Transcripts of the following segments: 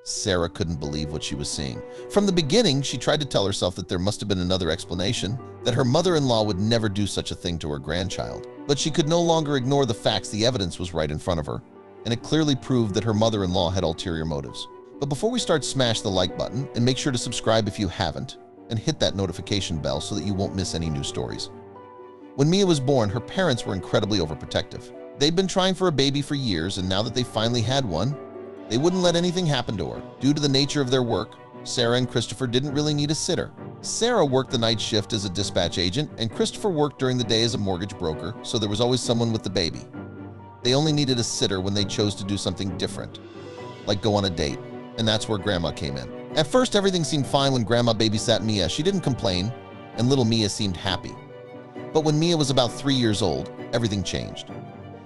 Sarah couldn't believe what she was seeing. From the beginning, she tried to tell herself that there must have been another explanation, that her mother-in-law would never do such a thing to her grandchild. But she could no longer ignore the facts. The evidence was right in front of her, and it clearly proved that her mother-in-law had ulterior motives. But before we start, smash the like button and make sure to subscribe if you haven't, and hit that notification bell so that you won't miss any new stories. When Mia was born, her parents were incredibly overprotective. They'd been trying for a baby for years, and now that they finally had one, they wouldn't let anything happen to her. Due to the nature of their work, Sarah and Christopher didn't really need a sitter. Sarah worked the night shift as a dispatch agent, and Christopher worked during the day as a mortgage broker, so there was always someone with the baby. They only needed a sitter when they chose to do something different, like go on a date, and that's where Grandma came in. At first, everything seemed fine when Grandma babysat Mia. She didn't complain, and little Mia seemed happy. But when Mia was about 3 years old, everything changed.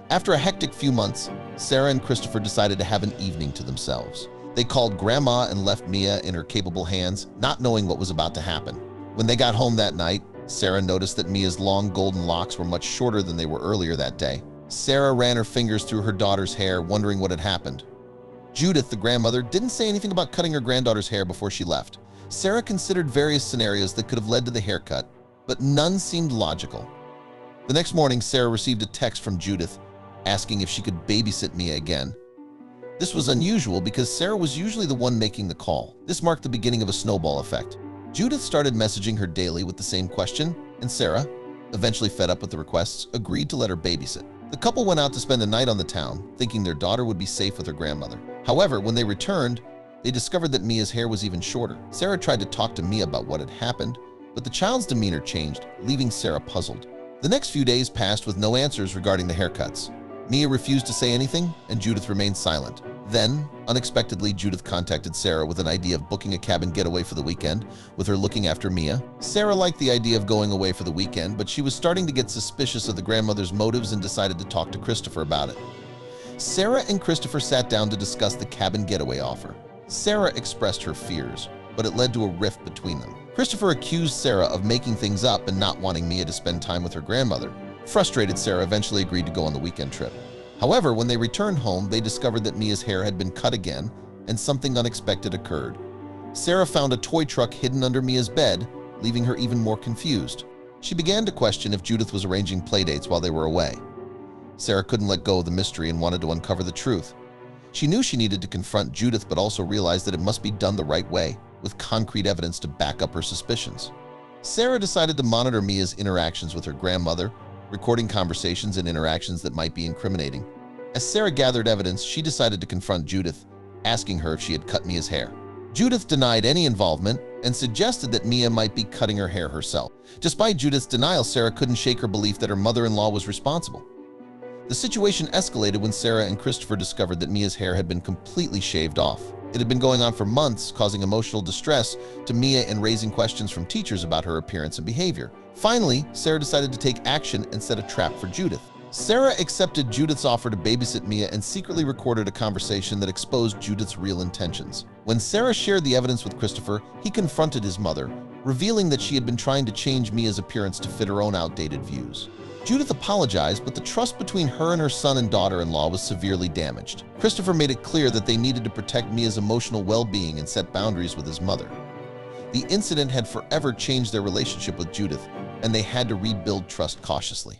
After a hectic few months, Sarah and Christopher decided to have an evening to themselves. They called Grandma and left Mia in her capable hands, not knowing what was about to happen. When they got home that night, Sarah noticed that Mia's long golden locks were much shorter than they were earlier that day. Sarah ran her fingers through her daughter's hair, wondering what had happened. Judith, the grandmother, didn't say anything about cutting her granddaughter's hair before she left. Sarah considered various scenarios that could have led to the haircut, but none seemed logical. The next morning, Sarah received a text from Judith asking if she could babysit Mia again. This was unusual because Sarah was usually the one making the call. This marked the beginning of a snowball effect. Judith started messaging her daily with the same question, and Sarah, eventually fed up with the requests, agreed to let her babysit. The couple went out to spend the night on the town, thinking their daughter would be safe with her grandmother. However, when they returned, they discovered that Mia's hair was even shorter. Sarah tried to talk to Mia about what had happened, but the child's demeanor changed, leaving Sarah puzzled. The next few days passed with no answers regarding the haircuts. Mia refused to say anything, and Judith remained silent. Then, unexpectedly, Judith contacted Sarah with an idea of booking a cabin getaway for the weekend, with her looking after Mia. Sarah liked the idea of going away for the weekend, but she was starting to get suspicious of the grandmother's motives and decided to talk to Christopher about it. Sarah and Christopher sat down to discuss the cabin getaway offer. Sarah expressed her fears, but it led to a rift between them. Christopher accused Sarah of making things up and not wanting Mia to spend time with her grandmother. Frustrated, Sarah eventually agreed to go on the weekend trip. However, when they returned home, they discovered that Mia's hair had been cut again, and something unexpected occurred. Sarah found a toy truck hidden under Mia's bed, leaving her even more confused. She began to question if Judith was arranging playdates while they were away. Sarah couldn't let go of the mystery and wanted to uncover the truth. She knew she needed to confront Judith, but also realized that it must be done the right way, with concrete evidence to back up her suspicions. Sarah decided to monitor Mia's interactions with her grandmother, recording conversations and interactions that might be incriminating. As Sarah gathered evidence, she decided to confront Judith, asking her if she had cut Mia's hair. Judith denied any involvement and suggested that Mia might be cutting her hair herself. Despite Judith's denial, Sarah couldn't shake her belief that her mother-in-law was responsible. The situation escalated when Sarah and Christopher discovered that Mia's hair had been completely shaved off. It had been going on for months, causing emotional distress to Mia and raising questions from teachers about her appearance and behavior. Finally, Sarah decided to take action and set a trap for Judith. Sarah accepted Judith's offer to babysit Mia and secretly recorded a conversation that exposed Judith's real intentions. When Sarah shared the evidence with Christopher, he confronted his mother, revealing that she had been trying to change Mia's appearance to fit her own outdated views. Judith apologized, but the trust between her and her son and daughter-in-law was severely damaged. Christopher made it clear that they needed to protect Mia's emotional well-being and set boundaries with his mother. The incident had forever changed their relationship with Judith, and they had to rebuild trust cautiously.